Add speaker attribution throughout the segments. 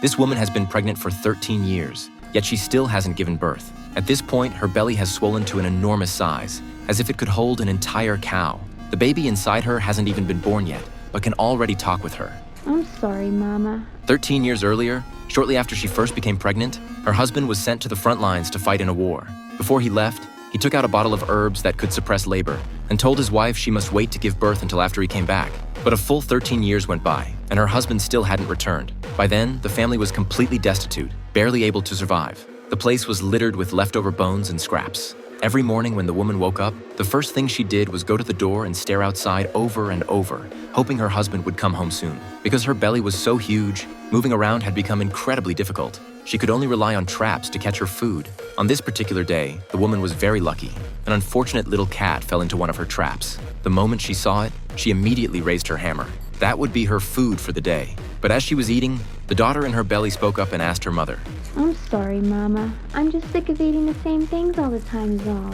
Speaker 1: This woman has been pregnant for 13 years, yet she still hasn't given birth. At this point, her belly has swollen to an enormous size, as if it could hold an entire cow. The baby inside her hasn't even been born yet, but can already talk with her.
Speaker 2: I'm sorry, Mama.
Speaker 1: 13 years earlier, shortly after she first became pregnant, her husband was sent to the front lines to fight in a war. Before he left, he took out a bottle of herbs that could suppress labor and told his wife she must wait to give birth until after he came back. But a full 13 years went by, and her husband still hadn't returned. By then, the family was completely destitute, barely able to survive. The place was littered with leftover bones and scraps. Every morning when the woman woke up, the first thing she did was go to the door and stare outside over and over, hoping her husband would come home soon. Because her belly was so huge, moving around had become incredibly difficult. She could only rely on traps to catch her food. On this particular day, the woman was very lucky. An unfortunate little cat fell into one of her traps. The moment she saw it, she immediately raised her hammer. That would be her food for the day. But as she was eating, the daughter in her belly spoke up and asked her mother,
Speaker 2: I'm sorry, Mama. I'm just sick of eating the same things all the time, is all.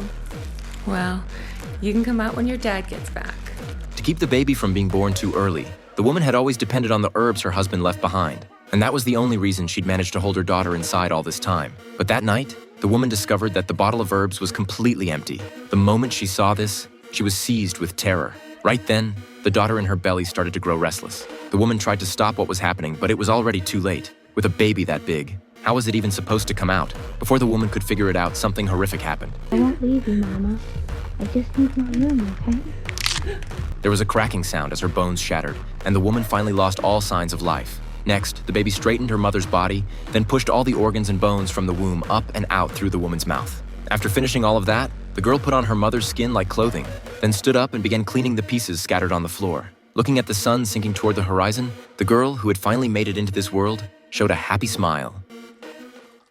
Speaker 3: Well, you can come out when your dad gets back.
Speaker 1: To keep the baby from being born too early, the woman had always depended on the herbs her husband left behind. And that was the only reason she'd managed to hold her daughter inside all this time. But that night, the woman discovered that the bottle of herbs was completely empty. The moment she saw this, she was seized with terror. Right then, the daughter in her belly started to grow restless. The woman tried to stop what was happening, but it was already too late. With a baby that big, how was it even supposed to come out? Before the woman could figure it out, something horrific happened.
Speaker 2: I won't leave you, Mama. I just need more room, okay?
Speaker 1: There was a cracking sound as her bones shattered, and the woman finally lost all signs of life. Next, the baby straightened her mother's body, then pushed all the organs and bones from the womb up and out through the woman's mouth. After finishing all of that, the girl put on her mother's skin like clothing, then stood up and began cleaning the pieces scattered on the floor. Looking at the sun sinking toward the horizon, the girl, who had finally made it into this world, showed a happy smile.